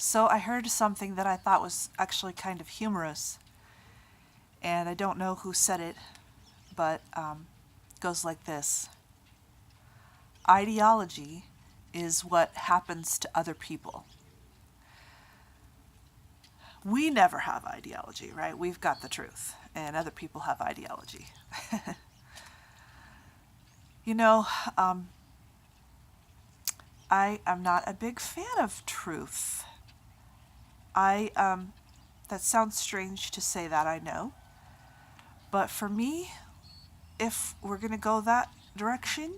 So I heard something that I thought was actually kind of humorous, and I don't know who said it, but it goes like this. Ideology is what happens to other people. We never have ideology, right? We've got the truth, and other people have ideology. You know, um, I am not a big fan of truth. That sounds strange to say that, I know. But for me, if we're going to go that direction,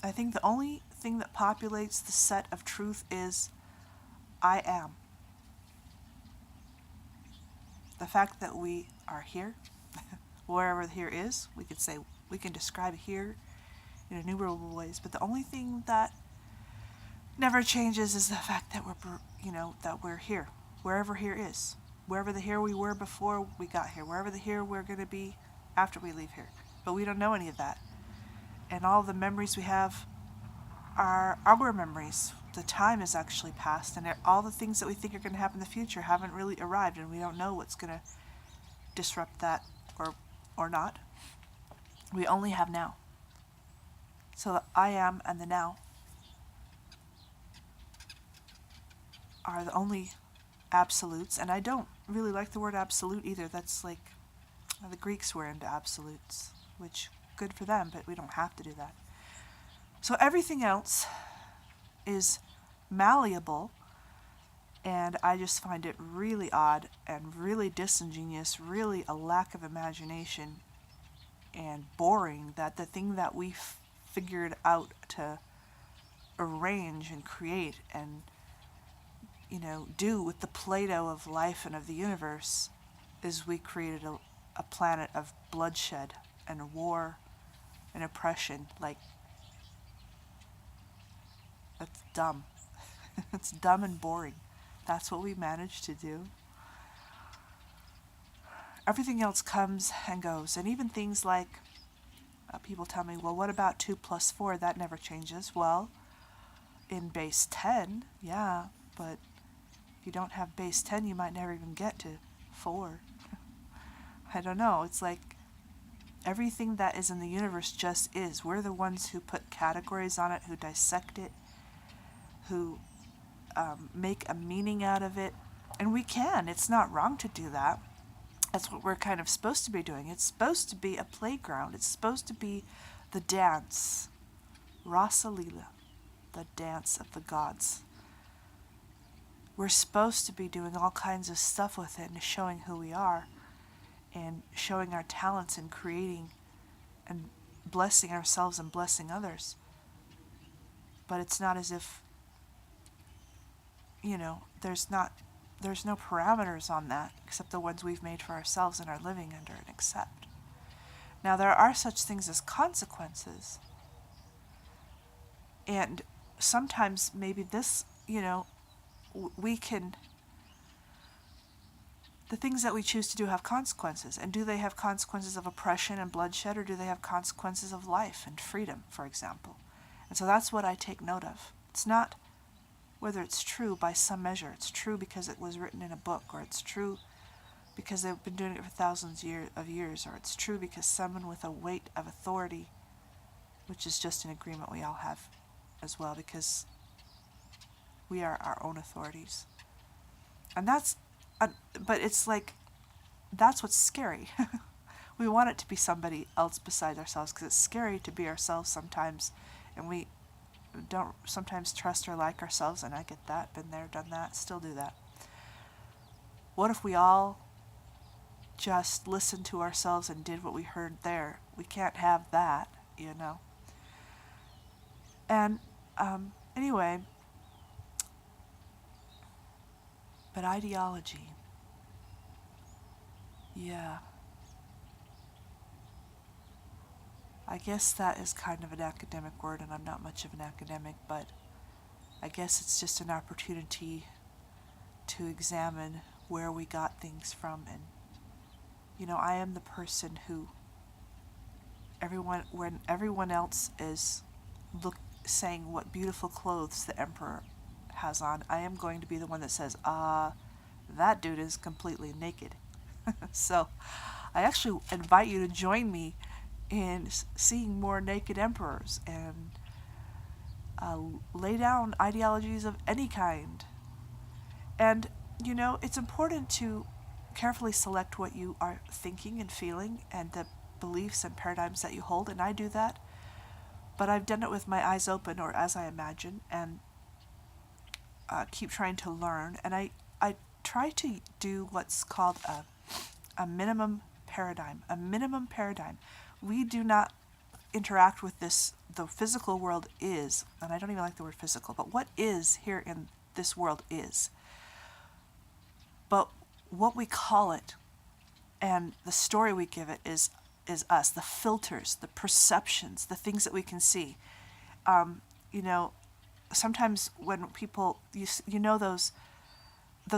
I think the only thing that populates the set of truth is I am. The fact that we are here, wherever here is, we could say, we can describe here in innumerable ways, but the only thing that never changes is the fact that we're here, wherever here is, wherever the here we were before we got here, wherever the here we're going to be after we leave here. But we don't know any of that. And all the memories we have are our memories. The time has actually passed, and all the things that we think are going to happen in the future haven't really arrived, and we don't know what's going to disrupt that or not. We only have now. So the I am and the now are the only absolutes, and I don't really like the word absolute either. That's like the Greeks were into absolutes, which good for them, but we don't have to do that. So everything else is malleable, and I just find it really odd and really disingenuous, really a lack of imagination and boring that the thing that we figured out to arrange and create and do with the playdough of life and of the universe is we created a planet of bloodshed and war and oppression. Like, that's dumb. It's dumb and boring. That's what we managed to do. Everything else comes and goes, and even things like people tell me, well, what about 2 plus 4? That never changes. Well, in base 10, yeah, but if you don't have base 10, you might never even get to 4. I don't know. It's like everything that is in the universe just is. We're the ones who put categories on it, who dissect it, who make a meaning out of it. And we can. It's not wrong to do that. That's what we're kind of supposed to be doing. It's supposed to be a playground. It's supposed to be the dance. Rasa Lila, the dance of the gods. We're supposed to be doing all kinds of stuff with it and showing who we are and showing our talents and creating and blessing ourselves and blessing others. But it's not as if, there's no parameters on that except the ones we've made for ourselves and are living under and accept. Now, there are such things as consequences. And sometimes maybe this, we can, the things that we choose to do have consequences. And do they have consequences of oppression and bloodshed, or do they have consequences of life and freedom, for example? And so that's what I take note of. It's not whether it's true by some measure. It's true because it was written in a book, or it's true because they've been doing it for thousands of years, or it's true because someone with a weight of authority, which is just an agreement we all have as well, because we are our own authorities. And but it's like, that's what's scary. We want it to be somebody else besides ourselves, because it's scary to be ourselves sometimes, and we don't sometimes trust or like ourselves, and I get that, been there, done that, still do that. What if we all just listened to ourselves and did what we heard there? We can't have that, And anyway, but ideology, yeah. I guess that is kind of an academic word, and I'm not much of an academic, but I guess it's just an opportunity to examine where we got things from. And, I am the person who, when everyone else is saying what beautiful clothes the emperor has on, I am going to be the one that says, that dude is completely naked. So I actually invite you to join me in seeing more naked emperors and lay down ideologies of any kind. And, it's important to carefully select what you are thinking and feeling and the beliefs and paradigms that you hold, and I do that. But I've done it with my eyes open, or as I imagine, and keep trying to learn. And I try to do what's called a minimum paradigm. A minimum paradigm. We do not interact with this. The physical world is, and I don't even like the word physical, but what is here in this world is. But what we call it and the story we give it is us, the filters, the perceptions, the things that we can see. Sometimes when people, those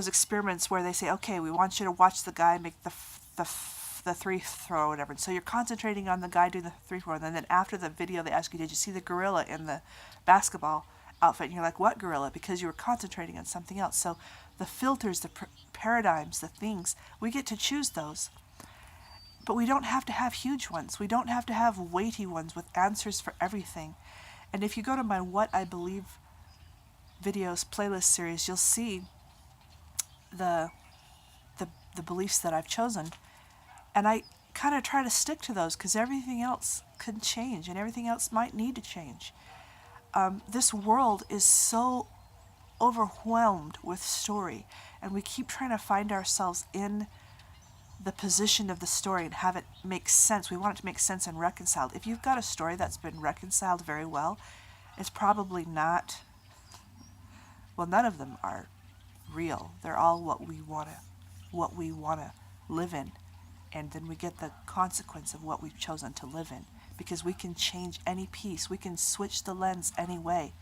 experiments where they say, okay, we want you to watch the guy make the three throw or whatever. And so you're concentrating on the guy doing the three throw, and then after the video they ask you, did you see the gorilla in the basketball outfit? And you're like, what gorilla? Because you were concentrating on something else. So the filters, the paradigms, the things, we get to choose those. But we don't have to have huge ones. We don't have to have weighty ones with answers for everything. And if you go to my What I Believe videos playlist series, you'll see the beliefs that I've chosen. And I kind of try to stick to those because everything else can change and everything else might need to change. This world is so overwhelmed with story, and we keep trying to find ourselves in the position of the story and have it make sense. We want it to make sense and reconciled. If you've got a story that's been reconciled very well, it's probably not, well, none of them are real. They're all what we want to live in. And then we get the consequence of what we've chosen to live in, because we can change any piece. We can switch the lens any way.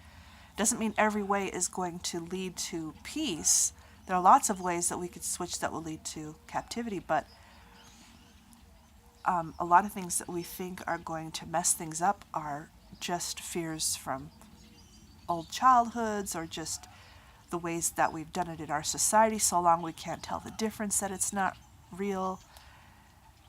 Doesn't mean every way is going to lead to peace. There are lots of ways that we could switch that will lead to captivity, but a lot of things that we think are going to mess things up are just fears from old childhoods, or just the ways that we've done it in our society so long we can't tell the difference, that it's not real.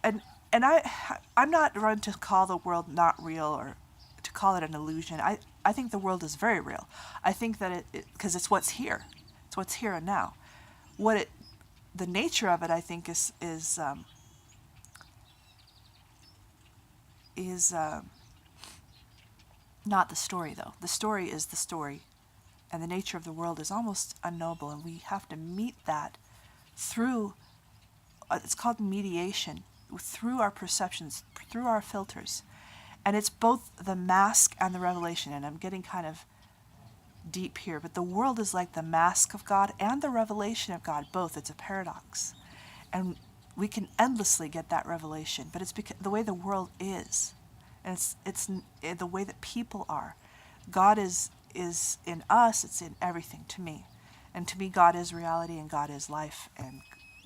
And I'm not one to call the world not real or to call it an illusion. I think the world is very real. I think that because it's what's here. It's what's here and now. The nature of it, I think, is not the story, though. The story is the story, and the nature of the world is almost unknowable, and we have to meet that through, it's called mediation, through our perceptions, through our filters. And it's both the mask and the revelation, and I'm getting kind of deep here, but the world is like the mask of God and the revelation of God, both. It's a paradox. And we can endlessly get that revelation, but it's because the way the world is, and it's the way that people are. God is in us, it's in everything to me. And to me, God is reality, and God is life, and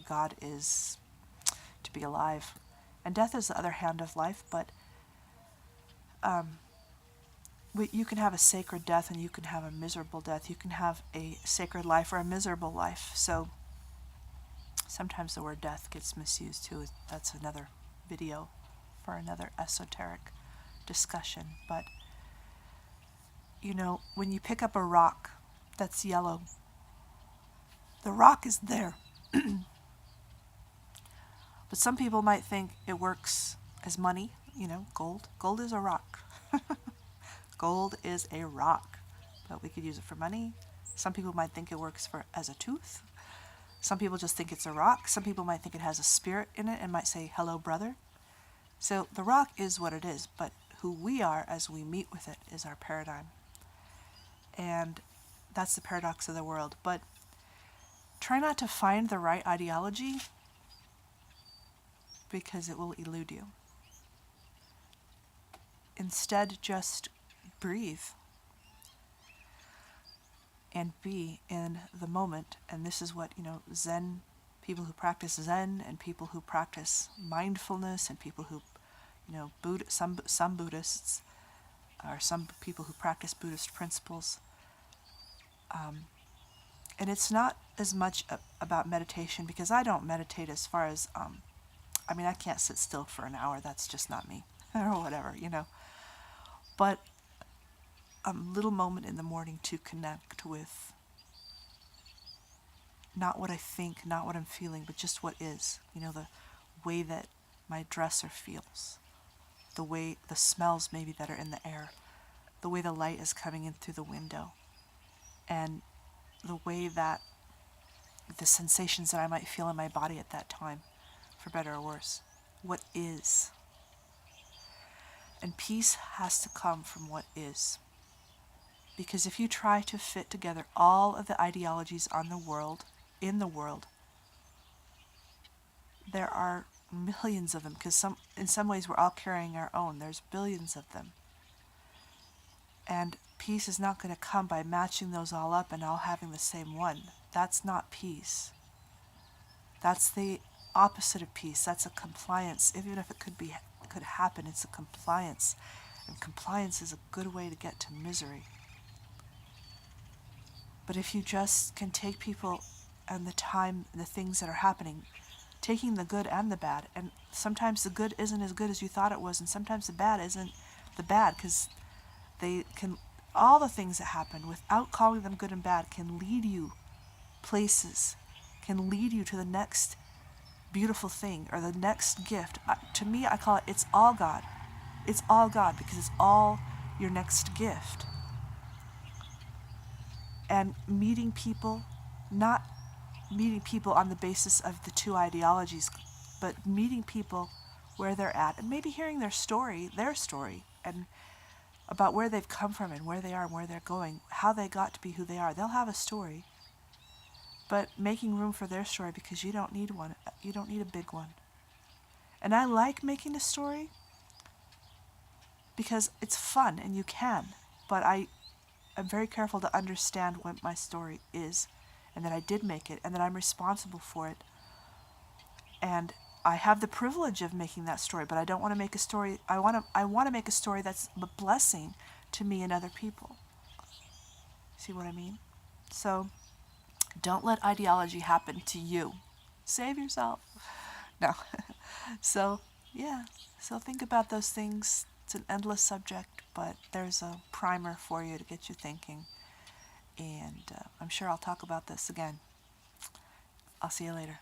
God is to be alive. And death is the other hand of life, but you can have a sacred death and you can have a miserable death. You can have a sacred life or a miserable life. So sometimes the word death gets misused too. That's another video for another esoteric discussion. But, when you pick up a rock that's yellow, the rock is there. But some people might think it works as money, gold. Gold is a rock. Gold is a rock, but we could use it for money. Some people might think it works as a tooth. Some people just think it's a rock. Some people might think it has a spirit in it and might say, hello, brother. So the rock is what it is, but who we are as we meet with it is our paradigm. And that's the paradox of the world. But try not to find the right ideology, because it will elude you. Instead, just breathe and be in the moment. And this is what, Zen, people who practice Zen and people who practice mindfulness and people who, some Buddhists or some people who practice Buddhist principles, And it's not as much about meditation, because I don't meditate as far as, I mean, I can't sit still for an hour. That's just not me, or whatever, you know. But a little moment in the morning to connect with not what I think, not what I'm feeling, but just what is. You know, the way that my dresser feels, the way, the smells maybe that are in the air, the way the light is coming in through the window, and the way that the sensations that I might feel in my body at that time, for better or worse. What is. And peace has to come from what is. Because if you try to fit together all of the ideologies in the world, there are millions of them, because in some ways we're all carrying our own. There's billions of them. And peace is not going to come by matching those all up and all having the same one. That's not peace. That's the opposite of peace. That's a compliance. Even if it could happen, it's a compliance. And compliance is a good way to get to misery. But if you just can take people and the time, the things that are happening, taking the good and the bad, and sometimes the good isn't as good as you thought it was, and sometimes the bad isn't the bad, because they can, all the things that happen, without calling them good and bad, can lead you places, can lead you to the next beautiful thing or the next gift. To me, I call it's all God. It's all God, because it's all your next gift. And meeting people, not meeting people on the basis of the two ideologies, but meeting people where they're at, and maybe hearing their story, and about where they've come from and where they are and where they're going, how they got to be who they are. They'll have a story, but making room for their story, because you don't need one. You don't need a big one. And I like making a story because it's fun and you can, but I'm very careful to understand what my story is, and that I did make it, and that I'm responsible for it. And I have the privilege of making that story, but I don't want to make a story. I want to make a story that's a blessing to me and other people. See what I mean? So don't let ideology happen to you. Save yourself. No. So, yeah. So think about those things. It's an endless subject, but there's a primer for you to get you thinking. And I'm sure I'll talk about this again. I'll see you later.